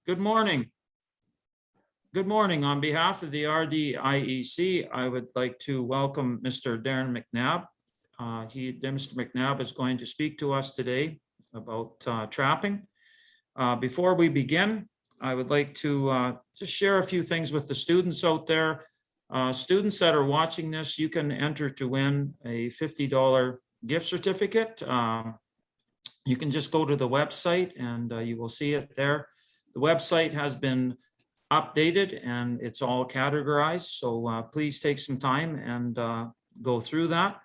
Good morning. Good morning. On behalf of the RDIEC, I would like to welcome Mr. Darin McNabb. Mr. McNabb is going to speak to us today about trapping. Before we begin, I would like to just share a few things with the students out there. Students that are watching this, you can enter to win a $50 gift certificate. You can just go to the website and you will see it there. The website has been updated and it's all categorized. So please take some time and go through that.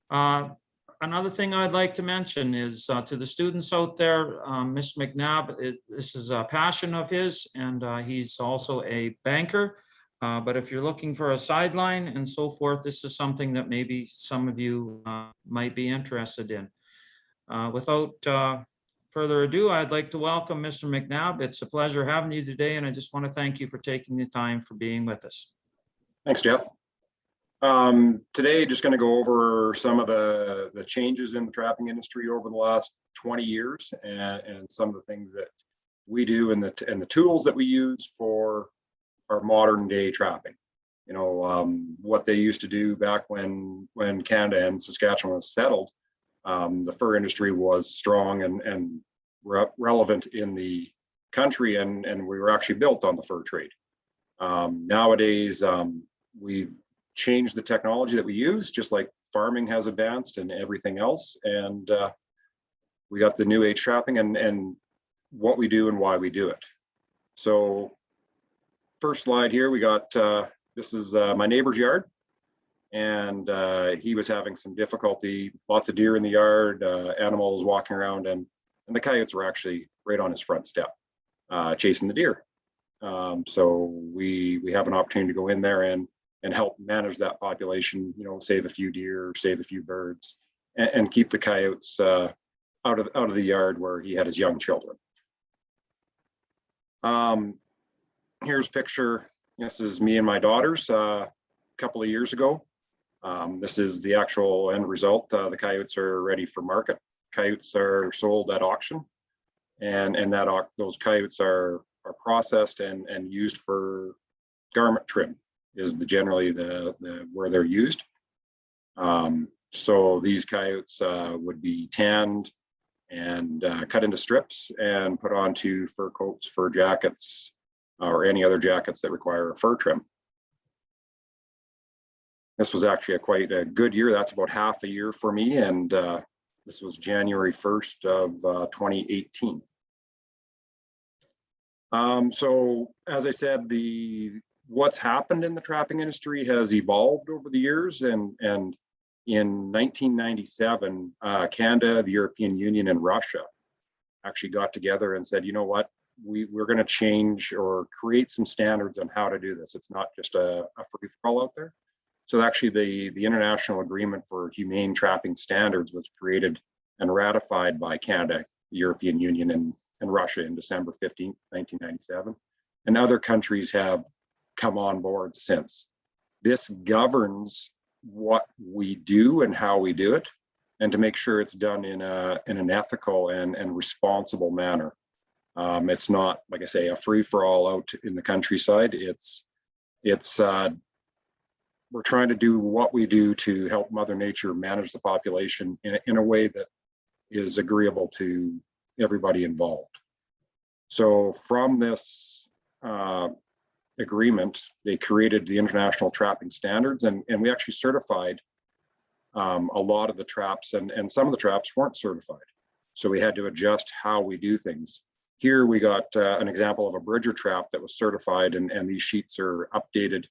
Another thing I'd like to mention is to the students out there, Mr. McNabb, this is a passion of his, and he's also a banker. But if you're looking for a sideline and so forth, this is something that maybe some of you might be interested in. Without further ado, I'd like to welcome Mr. McNabb. It's a pleasure having you today, and I just want to thank you for taking the time for being with us. Thanks, Jeff. Today, just going to go over some of the changes in the trapping industry over the last 20 years and some of the things that we do and the tools that we use for our modern day trapping. You know, what they used to do back when Canada and Saskatchewan was settled. The fur industry was strong and relevant in the country, and we were actually built on the fur trade. Nowadays, we've changed the technology that we use, just like farming has advanced and everything else. And we got the new age trapping and what we do and why we do it. So first slide here, we got, this is my neighbor's yard. And he was having some difficulty, lots of deer in the yard, animals walking around, and the coyotes were actually right on his front step, chasing the deer. So we have an opportunity to go in there and help manage that population, you know, save a few deer, save a few birds, and keep the coyotes out of the yard where he had his young children. Here's a picture. This is me and my daughters a couple of years ago. This is the actual end result. The coyotes are ready for market. Coyotes are sold at auction, and those coyotes are processed and used for garment trim is generally where they're used. So these coyotes would be tanned and cut into strips and put onto fur coats, fur jackets, or any other jackets that require a fur trim. This was actually quite a good year. That's about half a year for me. And this was January 1st of 2018. So as I said, what's happened in the trapping industry has evolved over the years. And in 1997, Canada, the European Union, and Russia actually got together and said, you know what, we're going to change or create some standards on how to do this. It's not just a free-for-all out there. So actually the International Agreement for Humane Trapping Standards was created and ratified by Canada, the European Union, and Russia in December 15th, 1997. And other countries have come on board since. This governs what we do and how we do it, and to make sure it's done in an ethical and responsible manner. It's not, like I say, a free-for-all out in the countryside. We're trying to do what we do to help Mother Nature manage the population in a way that is agreeable to everybody involved. So from this agreement, they created the International Trapping Standards, and we actually certified a lot of the traps, and some of the traps weren't certified. So we had to adjust how we do things. Here we got an example of a bridger trap that was certified, and these sheets are updated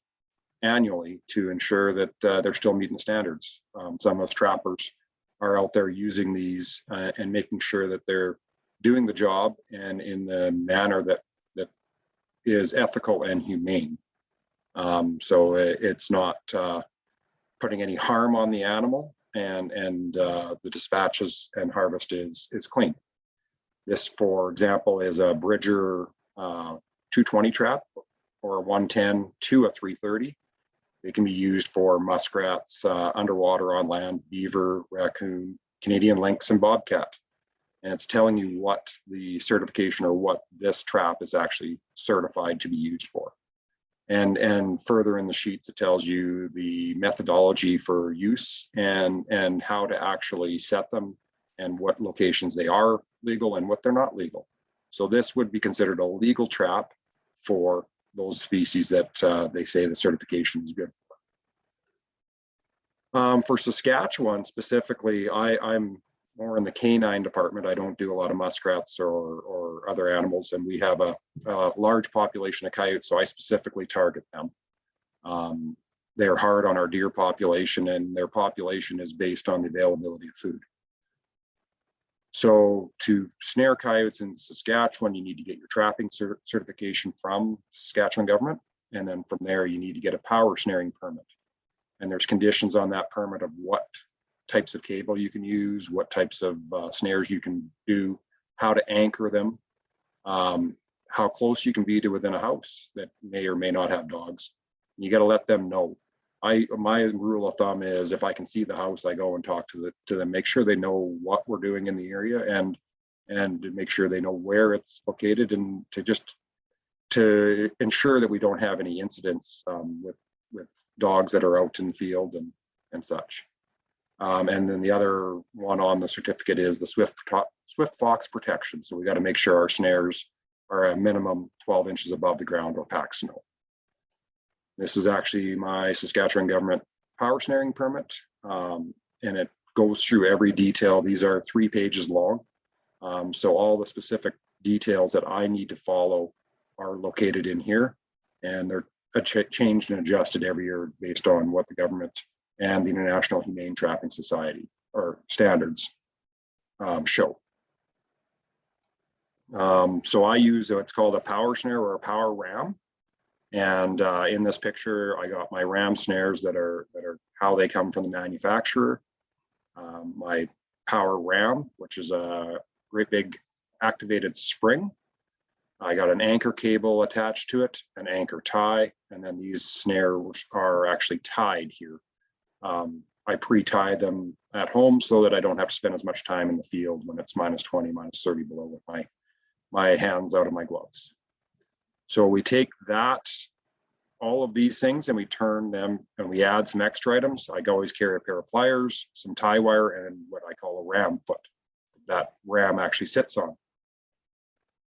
annually to ensure that they're still meeting the standards. Some of us trappers are out there using these and making sure that they're doing the job and in the manner that is ethical and humane. So it's not putting any harm on the animal, and the dispatches and harvest is clean. This, for example, is a Bridger 220 trap or a 110 to a 330. They can be used for muskrats, underwater, on land, beaver, raccoon, Canadian lynx, and bobcat. and it's telling you what the certification or what this trap is actually certified to be used for. And further in the sheets, it tells you the methodology for use and how to actually set them and what locations they are legal and what they're not legal. So this would be considered a legal trap for those species that they say the certification is good for. For Saskatchewan specifically, I'm more in the canine department. I don't do a lot of muskrats or other animals, and we have a large population of coyotes, so I specifically target them. They're hard on our deer population, and their population is based on the availability of food. So to snare coyotes in Saskatchewan, you need to get your trapping certification from Saskatchewan government, and then from there you need to get a power snaring permit. And there's conditions on that permit of what types of cable you can use, what types of snares you can do, how to anchor them, how close you can be to within a house that may or may not have dogs. You got to let them know. My rule of thumb is if I can see the house, I go and talk to them, make sure they know what we're doing in the area and make sure they know where it's located, and to ensure that we don't have any incidents with dogs that are out in the field and such. And then the other one on the certificate is the Swift Fox protection. So we got to make sure our snares are a minimum 12 inches above the ground or pack snow. This is actually my Saskatchewan government power snaring permit, and it goes through every detail. These are 3 pages long. So all the specific details that I need to follow are located in here, and they're changed and adjusted every year based on what the government and the International Humane Trapping Society or standards show. So I use what's called a power snare or a power ram. And in this picture, I got my ram snares that are how they come from the manufacturer. My power ram, which is a great big activated spring. I got an anchor cable attached to it, an anchor tie, and then these snares are actually tied here. I pre-tie them at home so that I don't have to spend as much time in the field when it's -20, -30 below with my hands out of my gloves. So we take all of these things and we turn them and we add some extra items. I always carry a pair of pliers, some tie wire, and what I call a ram foot that ram actually sits on.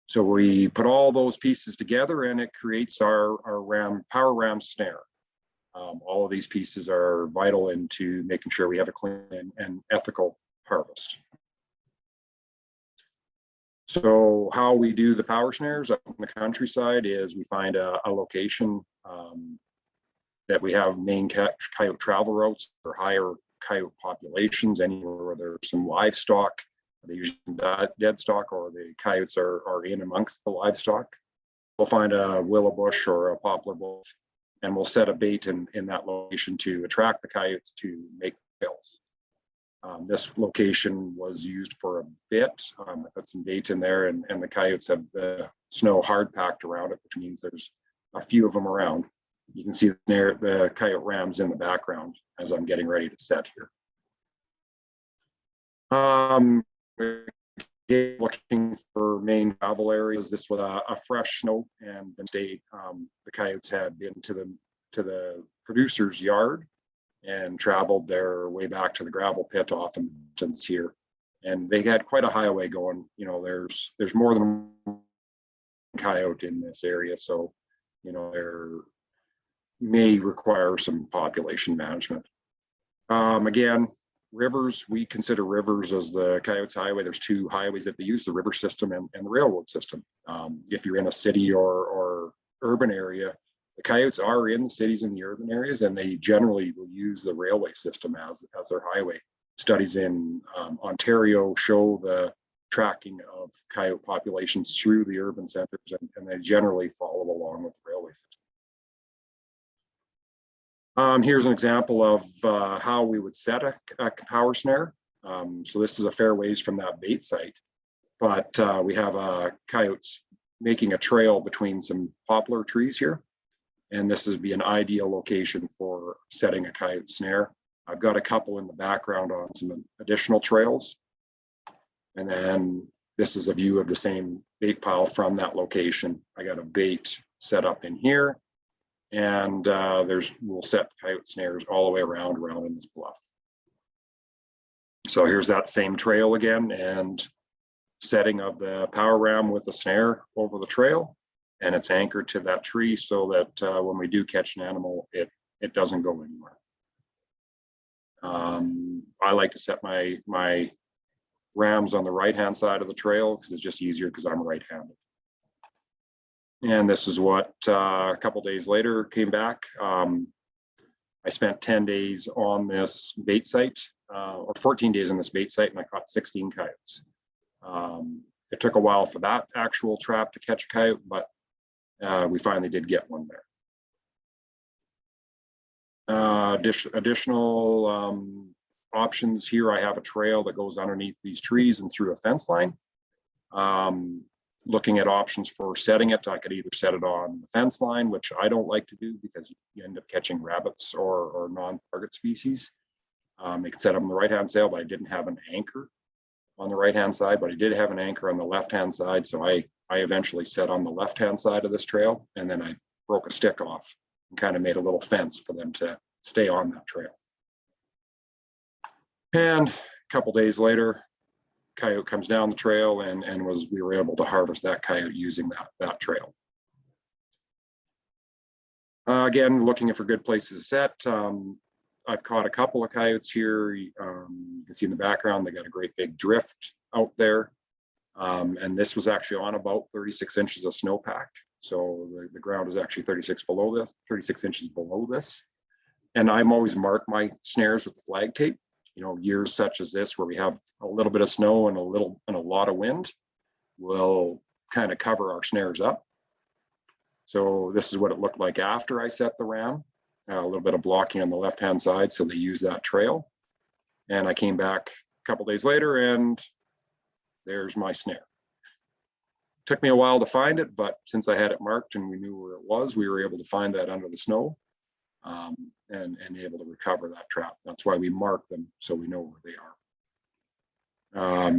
So we put all those pieces together and it creates our power ram snare. All of these pieces are vital into making sure we have a clean and ethical harvest. So how we do the power snares up in the countryside is we find a location that we have main coyote travel routes for higher coyote populations, anywhere where there's some livestock. They usually dead stock or the coyotes are in amongst the livestock. We'll find a willow bush or a poplar bush, and we'll set a bait in that location to attract the coyotes to make kills. This location was used for a bit. I put some bait in there, and the coyotes have the snow hard packed around it, which means there's a few of them around. You can see the coyote rams in the background as I'm getting ready to set here. Looking for main travel areas. This was a fresh snow, and the coyotes had been to the producer's yard and traveled their way back to the gravel pit off in the distance here. And they had quite a highway going. You know, there's more than one coyote in this area, so you know there may require some population management. Again, rivers, we consider rivers as the coyotes highway. There's 2 highways that they use, the river system and the railroad system. If you're in a city or urban area, the coyotes are in the cities and the urban areas, and they generally will use the railway system as their highway. Studies in Ontario show the tracking of coyote populations through the urban centers, and they generally follow along with the railway system. Here's an example of how we would set a power snare. So this is a fair ways from that bait site, but we have coyotes making a trail between some poplar trees here. And this would be an ideal location for setting a coyote snare. I've got a couple in the background on some additional trails. And then this is a view of the same bait pile from that location. I got a bait set up in here, and we'll set coyote snares all the way around in this bluff. So here's that same trail again, and setting of the power ram with the snare over the trail, and it's anchored to that tree so that when we do catch an animal, it doesn't go anywhere. I like to set my rams on the right-hand side of the trail because it's just easier because I'm right-handed. And this is what a couple days later came back. I spent 10 days on this bait site, or 14 days on this bait site, and I caught 16 coyotes. It took a while for that actual trap to catch a coyote, but we finally did get one there. Additional options here, I have a trail that goes underneath these trees and through a fence line. Looking at options for setting it, I could either set it on the fence line, which I don't like to do because you end up catching rabbits or non-target species. You can set them on the right-hand side, but I didn't have an anchor on the right-hand side, but I did have an anchor on the left-hand side. So I eventually set on the left-hand side of this trail, and then I broke a stick off and kind of made a little fence for them to stay on that trail. And a couple days later, coyote comes down the trail, and we were able to harvest that coyote using that trail. Again, looking for good places to set. I've caught a couple of coyotes here. You can see in the background, they got a great big drift out there. And this was actually on about 36 inches of snowpack. So the ground is actually 36 inches below this. And I'm always mark my snares with the flag tape. You know, years such as this, where we have a little bit of snow and a lot of wind, will kind of cover our snares up. So this is what it looked like after I set the ram. A little bit of blocking on the left-hand side, so they use that trail. And I came back a couple days later, and there's my snare. Took me a while to find it, but since I had it marked and we knew where it was, we were able to find that under the snow, and able to recover that trap. That's why we mark them, so we know where they are.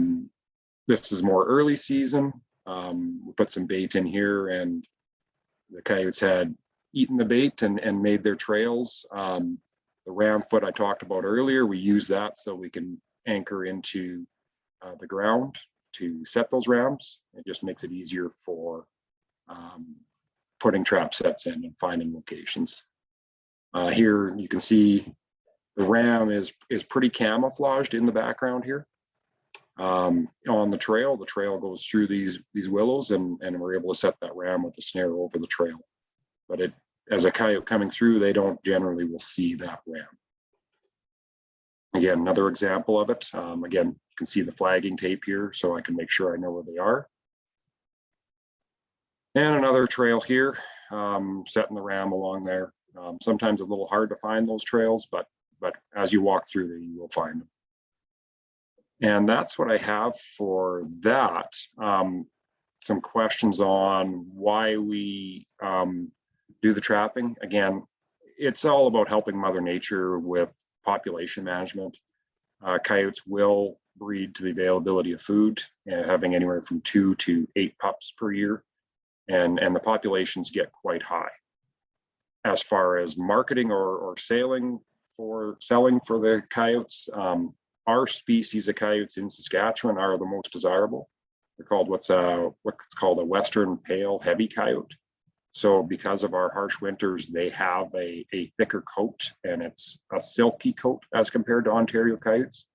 This is more early season. We put some bait in here, and the coyotes had eaten the bait and made their trails. The ram foot I talked about earlier, we use that so we can anchor into the ground to set those rams. It just makes it easier for putting trap sets in and finding locations. Here you can see the ram is pretty camouflaged in the background here. On the trail goes through these willows, and we're able to set that ram with the snare over the trail. But as a coyote coming through, they don't generally will see that ram. Again, another example of it. Again, you can see the flagging tape here, so I can make sure I know where they are. And another trail here, setting the ram along there. Sometimes a little hard to find those trails, but as you walk through them, you will find them. And that's what I have for that. Some questions on why we do the trapping. Again, it's all about helping Mother Nature with population management. Coyotes will breed to the availability of food, having anywhere from 2 to 8 pups per year, and the populations get quite high. As far as marketing or selling for the coyotes, our species of coyotes in Saskatchewan are the most desirable. They're called what's called a Western pale heavy coyote. So because of our harsh winters, they have a thicker coat, and it's a silky coat as compared to Ontario coyotes.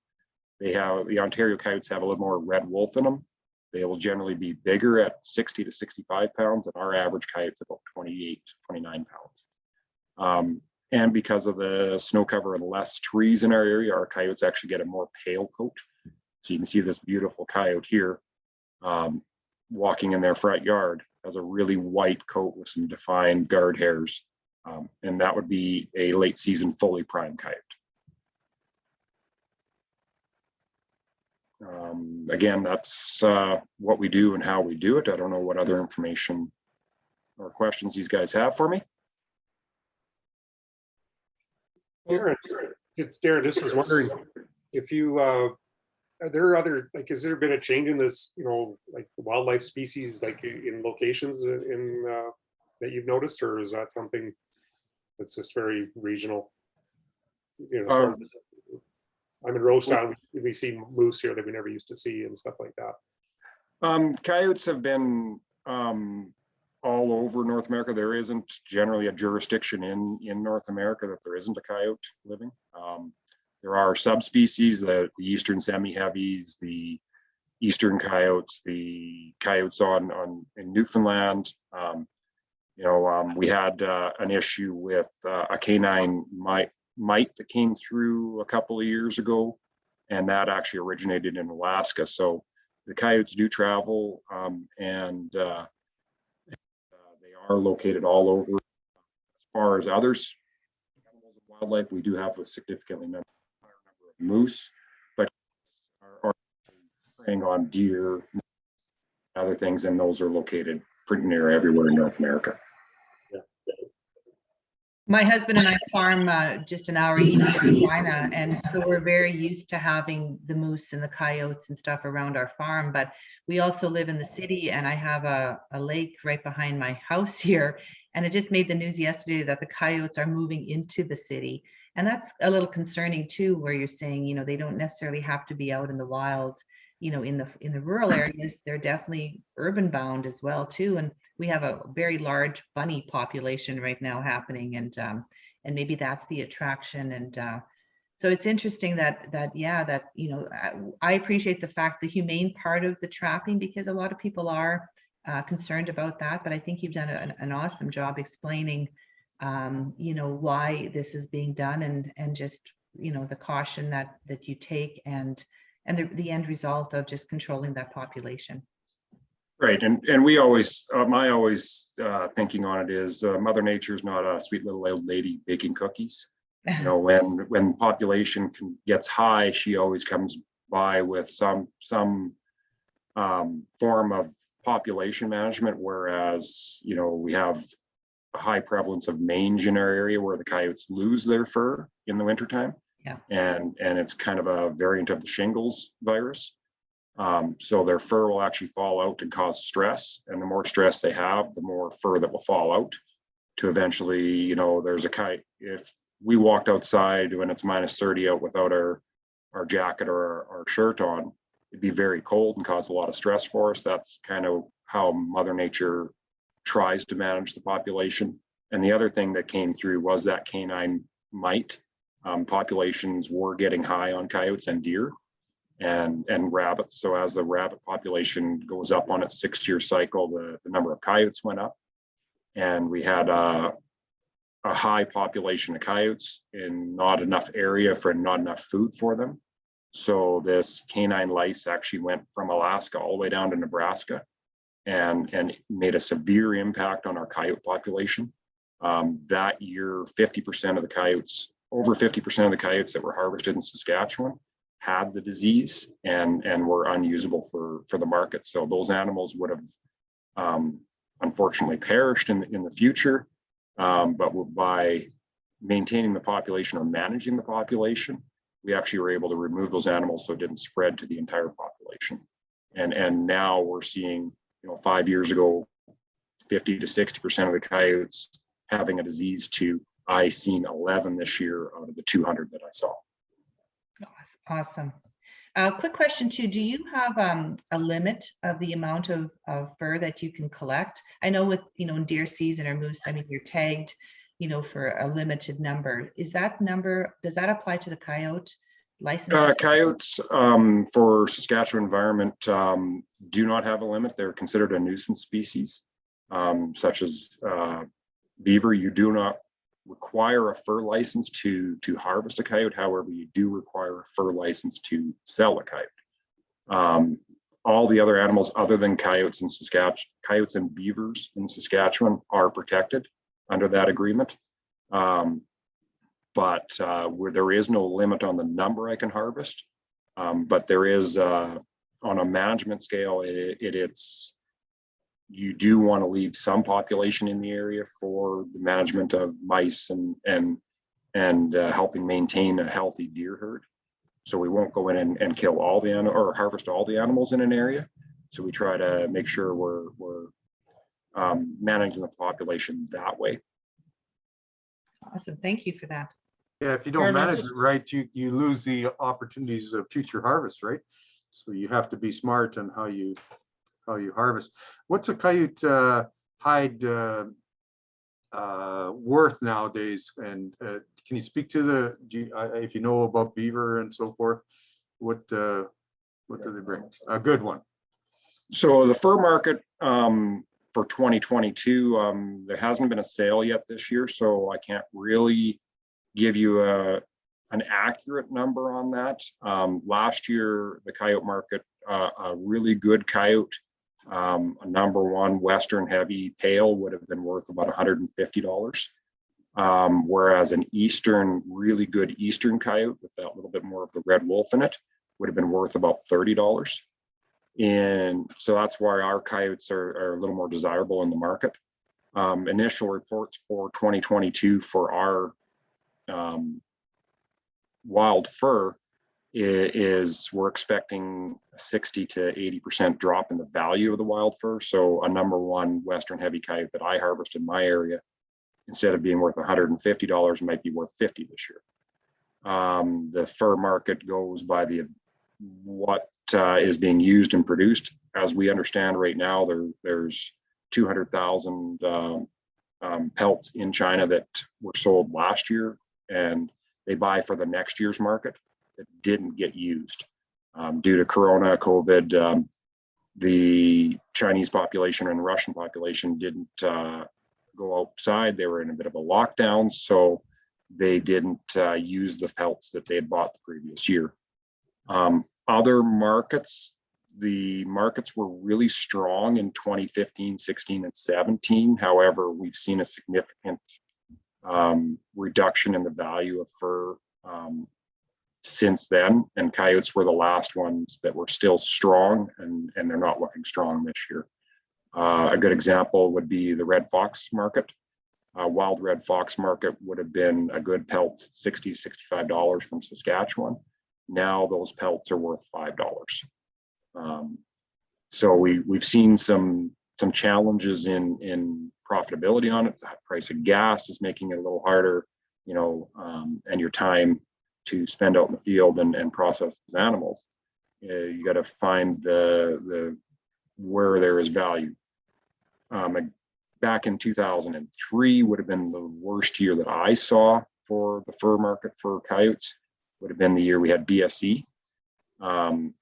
The Ontario coyotes have a little more red wolf in them. They will generally be bigger at 60 to 65 pounds, and our average coyote's about 28, 29 pounds. And because of the snow cover and less trees in our area, our coyotes actually get a more pale coat. So you can see this beautiful coyote here walking in their front yard has a really white coat with some defined guard hairs. And that would be a late season fully primed coyote. Again, that's what we do and how we do it. I don't know what other information or questions these guys have for me. Darin, just was wondering if you Are there other, like, has there been a change in this, like wildlife species, like in locations that you've noticed, or is that something that's just very regional? As far as, I'm in Rosetown, we see moose here that we never used to see and stuff like that. Coyotes have been all over North America. There isn't generally a jurisdiction in North America that there isn't a coyote living. There are subspecies, the eastern semi-heavies, the eastern coyotes, the coyotes in Newfoundland. We had an issue with a canine mite that came through a couple of years ago, and that actually originated in Alaska. So the coyotes do travel, and they are located all over. As far as others, animals and wildlife, we do have a significantly higher number of moose, but are preying on deer, and other things, and those are located pretty near everywhere in North America. My husband and I farm just an hour east of Regina, and so we're very used to having the moose and the coyotes and stuff around our farm. But we also live in the city, and I have a lake right behind my house here, and it just made the news yesterday that the coyotes are moving into the city, and that's a little concerning too. Where you're saying, they don't necessarily have to be out in the wild, in the rural areas. They're definitely urban bound as well too, and we have a very large bunny population right now happening, and maybe that's the attraction. And so it's interesting that I appreciate the fact, the humane part of the trapping, because a lot of people are concerned about that. But I think you've done an awesome job explaining, why this is being done, and just the caution that you take, and the end result of just controlling that population. Right, and we always, my always thinking on it is, Mother Nature's not a sweet little old lady baking cookies. When population gets high, she always comes by with some form of population management. Whereas we have a high prevalence of mange in our area, where the coyotes lose their fur in the wintertime. Yeah. And it's kind of a variant of the shingles virus. So their fur will actually fall out and cause stress. And the more stress they have, the more fur that will fall out, to eventually, there's a kite. If we walked outside when it's -30 out without our jacket or our shirt on, it'd be very cold and cause a lot of stress for us. That's kind of how Mother Nature tries to manage the population. And the other thing that came through was that canine mite. Populations were getting high on coyotes and deer and rabbits. So as the rabbit population goes up on its 6-year cycle, the number of coyotes went up, and we had a high population of coyotes in not enough area for not enough food for them. So this canine lice actually went from Alaska all the way down to Nebraska, and made a severe impact on our coyote population. That year, 50% of the coyotes, over 50% of the coyotes that were harvested in Saskatchewan had the disease and were unusable for the market. So those animals would have unfortunately perished in the future. But by maintaining the population or managing the population, we actually were able to remove those animals so it didn't spread to the entire population. And now we're seeing, 5 years ago, 50 to 60% of the coyotes having a disease, to I seen 11 this year out of the 200 that I saw. Awesome. Quick question too. Do you have a limit of the amount of fur that you can collect? I know with, in deer season or moose, you're tagged, for a limited number. Does that apply to the coyote license? Coyotes for Saskatchewan environment do not have a limit. They're considered a nuisance species, such as beaver. You do not require a fur license to harvest a coyote. However, you do require a fur license to sell a coyote. All the other animals other than coyotes in Saskatchewan, coyotes and beavers in Saskatchewan are protected under that agreement. But where there is no limit on the number I can harvest, but there is on a management scale, it's you do want to leave some population in the area for the management of mice and helping maintain a healthy deer herd. So we won't go in and kill all the or harvest all the animals in an area. So we try to make sure we're managing the population that way. Awesome. Thank you for that. Yeah, if you don't Arnold, manage it right, you lose the opportunities of future harvest, right? So you have to be smart on how you harvest. What's a coyote hide worth nowadays? And can you speak to the if you know about beaver and so forth? What do they bring? A good one. So the fur market for 2022, there hasn't been a sale yet this year, so I can't really give you an accurate number on that. Last year, the coyote market, a really good coyote, a number one Western heavy pale would have been worth about $150. Whereas an Eastern, really good Eastern coyote with that little bit more of the red wolf in it would have been worth about $30. And so that's why our coyotes are a little more desirable in the market. Initial reports for 2022 for our wild fur is we're expecting a 60 to 80% drop in the value of the wild fur. So a number one Western heavy coyote that I harvest in my area, instead of being worth $150, might be worth $50 this year. The fur market goes by what is being used and produced. As we understand right now, there's 200,000 pelts in China that were sold last year, and they buy for the next year's market that didn't get used. Due to Corona, COVID, the Chinese population and Russian population didn't go outside. They were in a bit of a lockdown, so they didn't use the pelts that they had bought the previous year. Other markets, the markets were really strong in 2015, 16, and 17. However, we've seen a significant reduction in the value of fur since then, and coyotes were the last ones that were still strong, and they're not looking strong this year. A good example would be the red fox market. Wild red fox market would have been a good pelt $60, $65 from Saskatchewan. Now those pelts are worth $5. So we've seen some challenges in profitability on it. The price of gas is making it a little harder, and your time to spend out in the field and process these animals. You got to find the where there is value. Back in 2003 would have been the worst year that I saw for the fur market for coyotes. Would have been the year we had BSE. And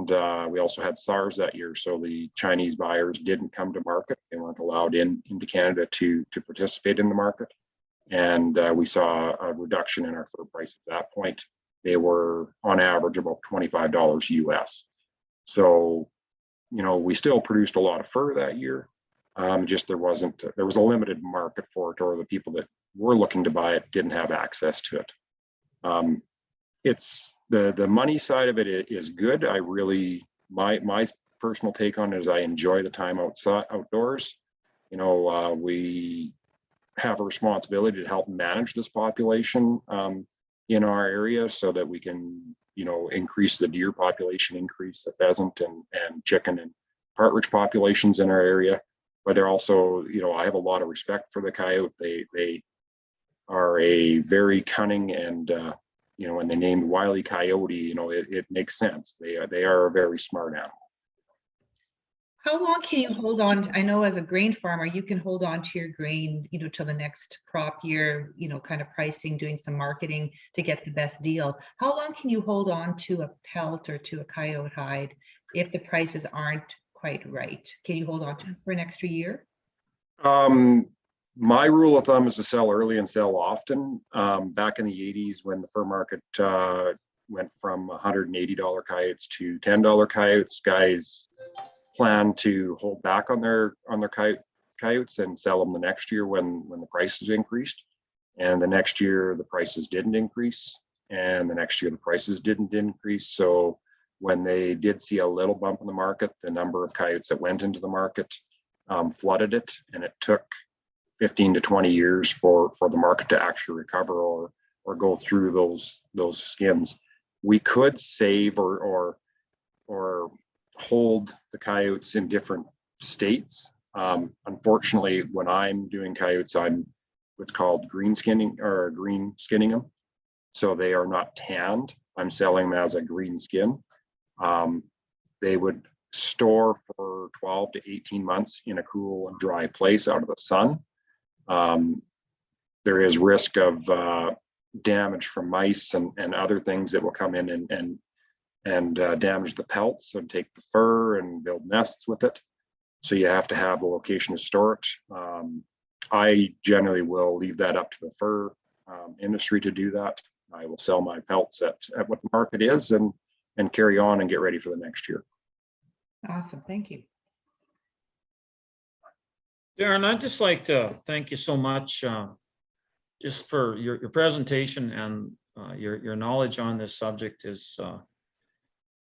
we also had SARS that year. So the Chinese buyers didn't come to market. They weren't allowed into Canada to participate in the market. And we saw a reduction in our fur price at that point. They were on average about $25 US. So, we still produced a lot of fur that year. Just there was a limited market for it, or the people that were looking to buy it didn't have access to it. It's the money side of it is good. I really, my personal take on it is I enjoy the time outdoors. We have a responsibility to help manage this population in our area so that we can, increase the deer population, increase the pheasant and chicken and partridge populations in our area. But they're also, I have a lot of respect for the coyote. They are a very cunning and when they named Wile E. Coyote, it makes sense. They are a very smart animal. How long can you hold on? I know as a grain farmer, you can hold on to your grain, till the next crop year, kind of pricing, doing some marketing to get the best deal. How long can you hold on to a pelt or to a coyote hide if the prices aren't quite right? Can you hold on to it for an extra year? My rule of thumb is to sell early and sell often. Back in the 80s, when the fur market went from $180 coyotes to $10 coyotes, guys plan to hold back on their coyotes and sell them the next year when the prices increased. And the next year the prices didn't increase, and the next year the prices didn't increase. So when they did see a little bump in the market, the number of coyotes that went into the market flooded it, and it took 15 to 20 years for the market to actually recover or go through those skins. We could save or hold the coyotes in different states. Unfortunately, when I'm doing coyotes, I'm what's called green skinning them. So they are not tanned. I'm selling them as a green skin. They would store for 12 to 18 months in a cool and dry place out of the sun. There is risk of damage from mice and other things that will come in and damage the pelts and take the fur and build nests with it. So you have to have a location to store it. I generally will leave that up to the fur industry to do that. I will sell my pelts at what the market is and carry on and get ready for the next year. Awesome, thank you. Darin, I'd just like to thank you so much just for your presentation and your knowledge on this subject is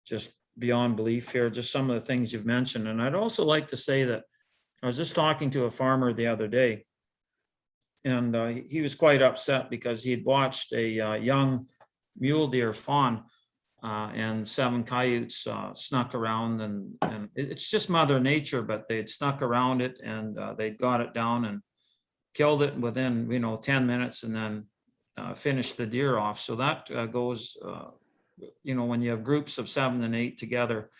just beyond belief here, just some of the things you've mentioned. And I'd also like to say that I was just talking to a farmer the other day, and he was quite upset because he had watched a young mule deer fawn and 7 coyotes snuck around, and it's just Mother Nature, but they'd snuck around it and they'd got it down and killed it within 10 minutes and then finished the deer off. So that goes when you have groups of 7 and 8 together.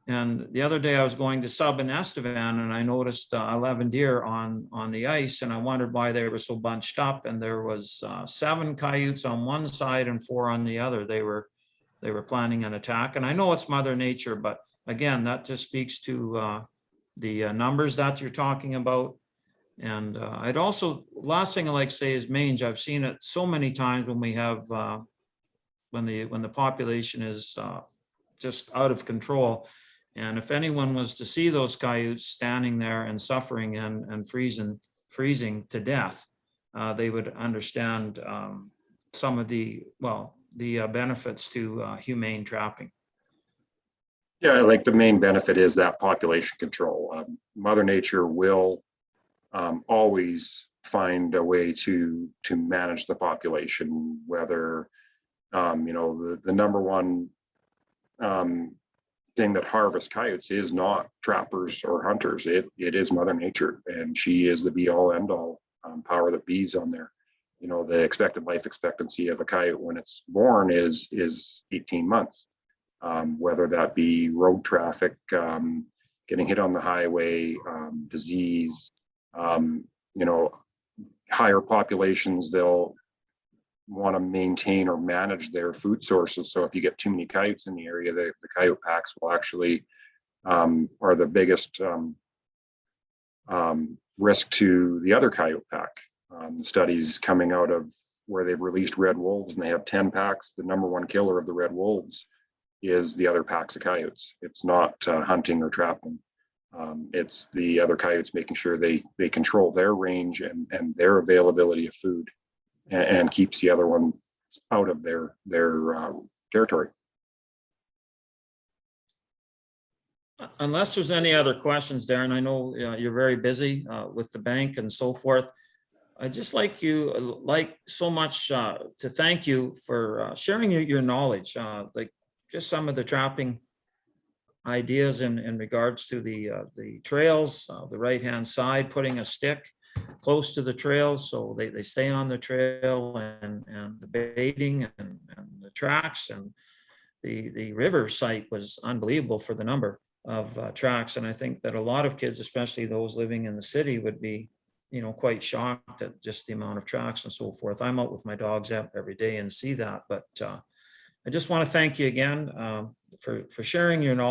And the other day I was going to sub in Estevan and I noticed 11 deer on the ice, and I wondered why they were so bunched up. And there was 7 coyotes on one side and 4 on the other. They were planning an attack. And I know it's Mother Nature, but again, that just speaks to the numbers that you're talking about. And I'd also, last thing I like to say is mange. I've seen it so many times when we have when the population is just out of control. And if anyone was to see those coyotes standing there and suffering and freezing to death, they would understand some of the benefits to humane trapping. Yeah, like the main benefit is that population control. Mother Nature will always find a way to manage the population, whether the number one thing that harvests coyotes is not trappers or hunters. It is Mother Nature, and she is the be all end all. Power the bees on there. The expected life expectancy of a coyote when it's born is 18 months. Whether that be road traffic, getting hit on the highway, disease, higher populations, they'll want to maintain or manage their food sources. So if you get too many coyotes in the area, the coyote packs will actually are the biggest risk to the other coyote pack. The studies coming out of where they've released red wolves and they have 10 packs, the number one killer of the red wolves is the other packs of coyotes. It's not hunting or trapping. It's the other coyotes making sure they control their range and their availability of food and keeps the other one out of their territory. Unless there's any other questions, Darin, I know you're very busy with the bank and so forth. I'd just like so much to thank you for sharing your knowledge, like just some of the trapping ideas in regards to the trails, the right-hand side, putting a stick close to the trails so they stay on the trail, and the baiting and the tracks, and the river site was unbelievable for the number of tracks. And I think that a lot of kids, especially those living in the city, would be quite shocked at just the amount of tracks and so forth. I'm out with my dogs every day and see that, but I just want to thank you again for sharing your knowledge.